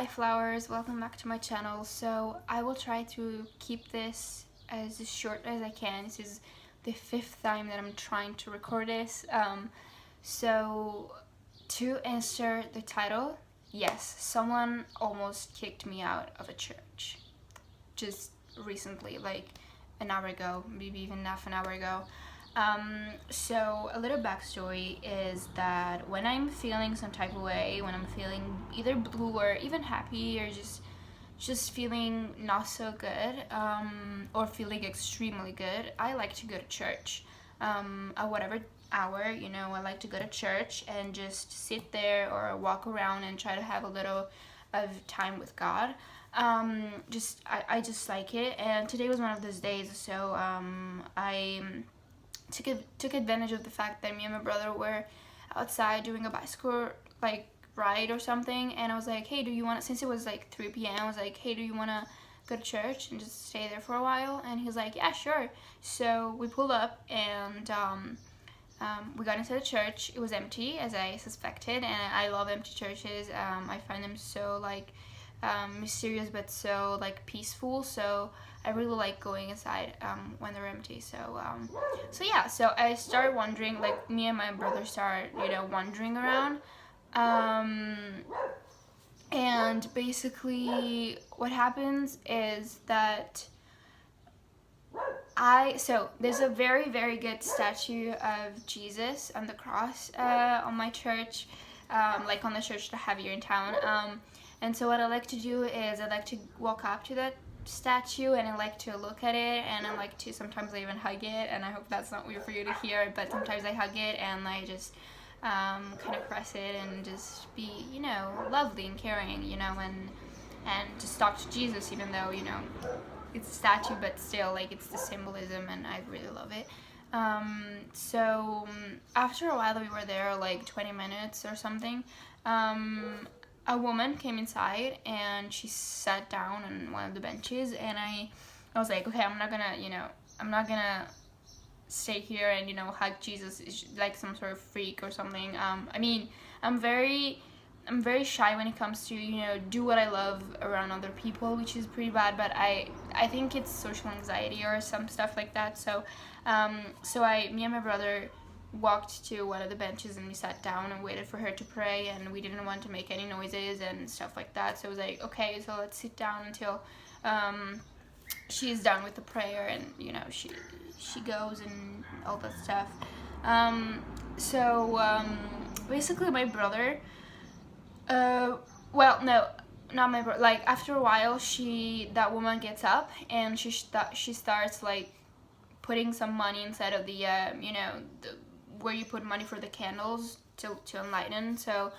Hi flowers, welcome back to my channel. So I will try to keep this as short as I can. This is the fifth time that I'm trying to record this. So to answer the title, yes, someone almost kicked me out of a church just recently, like an hour ago, maybe even half an hour ago. So a little backstory is that when I'm feeling some type of way, when I'm feeling either blue or even happy or just feeling not so good, or feeling extremely good, I like to go to church. At whatever hour, I like to go to church and just sit there or walk around and try to have a little of time with God. I just like it, and today was one of those days, so I took advantage of the fact that me and my brother were outside doing a bicycle like ride or something, and I was like, hey, do you want to, since it was like 3 p.m. I was like, hey, do you want to go to church and just stay there for a while? And he was like, yeah, sure. So we pulled up, and we got into the church. It was empty, as I suspected, and I love empty churches. I find them so like mysterious but so like peaceful, so I really like going inside when they're empty. So I started wandering, like me and my brother started wandering around, um, and basically what happens is that there's a very, very good statue of Jesus on the cross on my church, like on the church that I have here in town. And so what I like to do is I like to walk up to that statue, and I like to look at it, and I like to sometimes I even hug it, and I hope that's not weird for you to hear, but sometimes I hug it and I just kind of press it and just be, lovely and caring, and just talk to Jesus, even though, it's a statue, but still, like, it's the symbolism, and I really love it. After a while that we were there, like 20 minutes or something, a woman came inside and she sat down on one of the benches, and I was like, okay, I'm not gonna stay here and hug Jesus like some sort of freak or something. I'm very shy when it comes to do what I love around other people, which is pretty bad, but I think it's social anxiety or some stuff like that. Me and my brother walked to one of the benches, and we sat down and waited for her to pray, and we didn't want to make any noises and stuff like that, so it was like, okay, so let's sit down until she's done with the prayer, and she goes and all that stuff. Basically my brother, well, no, not my brother, like after a while that woman gets up, and she starts like putting some money inside of the where you put money for the candles to enlighten. So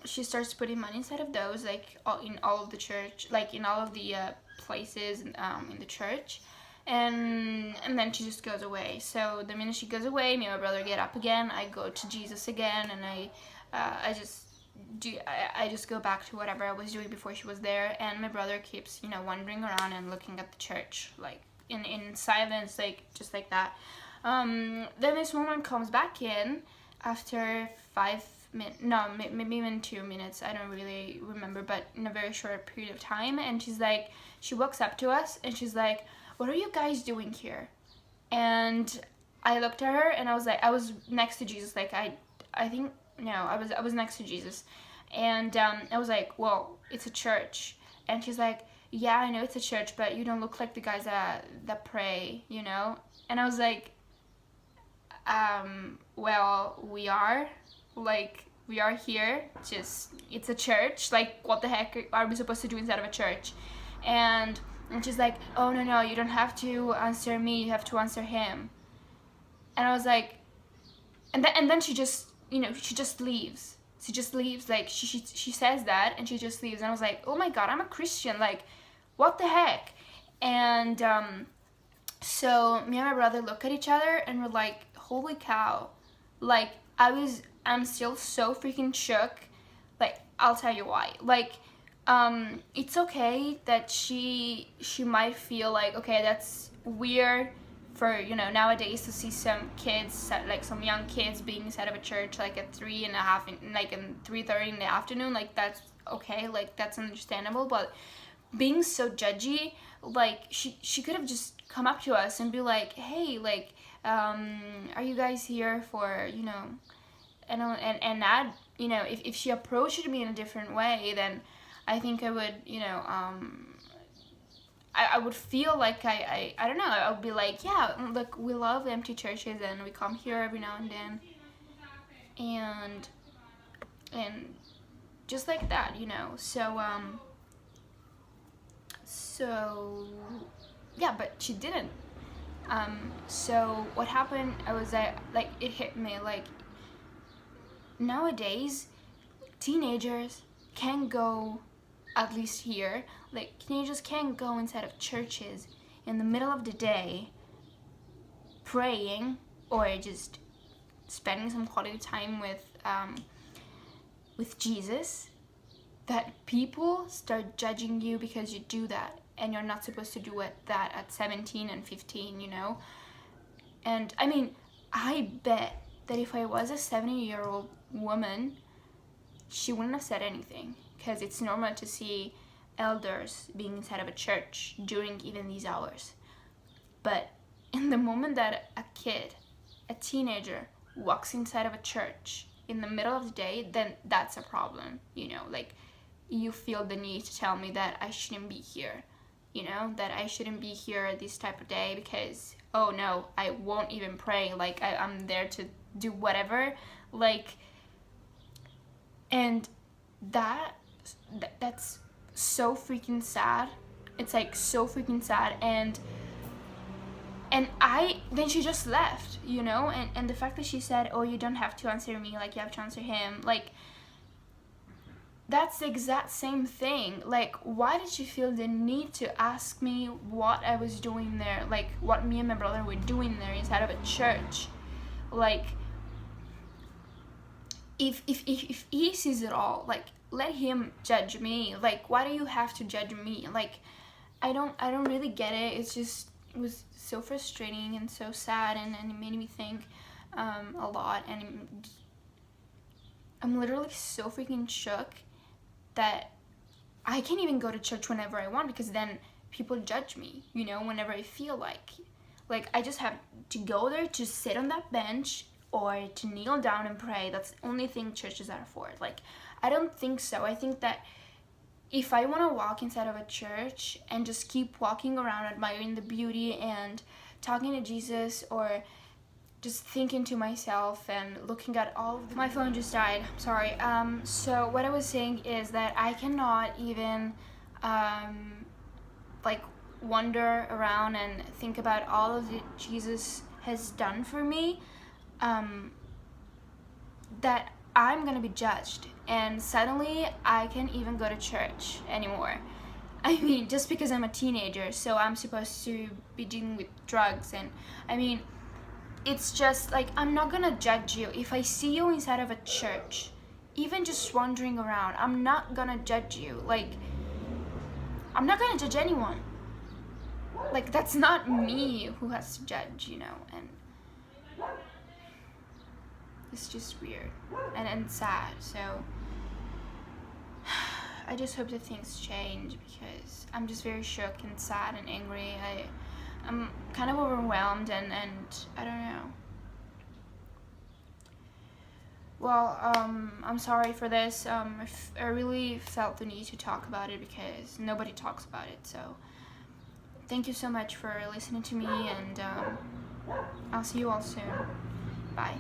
she starts putting money inside of those, like in all of the church, like in all of the places in the church, and then she just goes away. So the minute she goes away, me and my brother get up again. I go to Jesus again, and I just go back to whatever I was doing before she was there, and my brother keeps wandering around and looking at the church, like in silence, like just like that. Then this woman comes back in after 5 minutes, no, maybe even 2 minutes, I don't really remember, but in a very short period of time, and she walks up to us, and she's like, what are you guys doing here? And I looked at her, and I was like, I was next to Jesus, like I think, no, I was next to Jesus, and I was like, well, it's a church. And she's like, yeah, I know it's a church, but you don't look like the guys that pray, And I was like, well, we are here, just, it's a church, like, what the heck are we supposed to do inside of a church? And she's like, oh, no, you don't have to answer me, you have to answer him. And I was like, and then she just, she just leaves. She just leaves, like, she says that, and she just leaves. And I was like, oh my God, I'm a Christian, like, what the heck? And so me and my brother look at each other, and we're like, holy cow. Like, I'm still so freaking shook. Like, I'll tell you why. Like, it's okay that she might feel like, okay, that's weird for, you know, nowadays to see some kids, like some young kids being set of a church like at 3:30, like in 3:30 in the afternoon, like that's okay, like that's understandable. But being so judgy, like she could have just come up to us and be like, hey, like are you guys here for, you know, and that, you know, if she approached me in a different way, then I think I would, you know, I would feel like I don't know, I would be like, yeah, look, we love empty churches and we come here every now and then, and just like that, you know. So yeah, but she didn't. So what happened, I was like, it hit me, like, nowadays teenagers can go, at least here, like teenagers can go inside of churches in the middle of the day praying or just spending some quality time with Jesus, that people start judging you because you do that, and you're not supposed to do that at 17 and 15, you know. And I mean, I bet that if I was a 70-year-old woman, she wouldn't have said anything, because it's normal to see elders being inside of a church during even these hours. But in the moment that a kid, a teenager, walks inside of a church in the middle of the day, then that's a problem, you know. Like, you feel the need to tell me that I shouldn't be here, you know, that I shouldn't be here this type of day because, oh no, I won't even pray, like I'm there to do whatever, like. And that's so freaking sad. It's like so freaking sad. And then she just left, you know. And the fact that she said, oh, you don't have to answer me, like you have to answer him, like that's the exact same thing. Like, why did she feel the need to ask me what I was doing there, like what me and my brother were doing there inside of a church? Like, if he sees it all, like, let him judge me. Like, why do you have to judge me? Like, I don't really get it. It was so frustrating and so sad, and it made me think a lot. And I'm literally so freaking shook that I can't even go to church whenever I want, because then people judge me, you know, whenever I feel like. Like, I just have to go there to sit on that bench or to kneel down and pray. That's the only thing churches are for. Like, I don't think so. I think that if I want to walk inside of a church and just keep walking around admiring the beauty and talking to Jesus, or just thinking to myself and looking at all of my phone just died, sorry. So what I was saying is that I cannot even like wander around and think about all of that Jesus has done for me, that I'm gonna be judged, and suddenly I can't even go to church anymore. I mean, just because I'm a teenager, so I'm supposed to be dealing with drugs, and I mean, it's just like, I'm not gonna judge you. If I see you inside of a church, even just wandering around, I'm not gonna judge you. Like, I'm not gonna judge anyone. Like, that's not me who has to judge, you know. And it's just weird and sad. So I just hope that things change, because I'm just very shook and sad and angry. I'm kind of overwhelmed, and I don't know. Well, I'm sorry for this. I really felt the need to talk about it because nobody talks about it. So thank you so much for listening to me, and I'll see you all soon. Bye.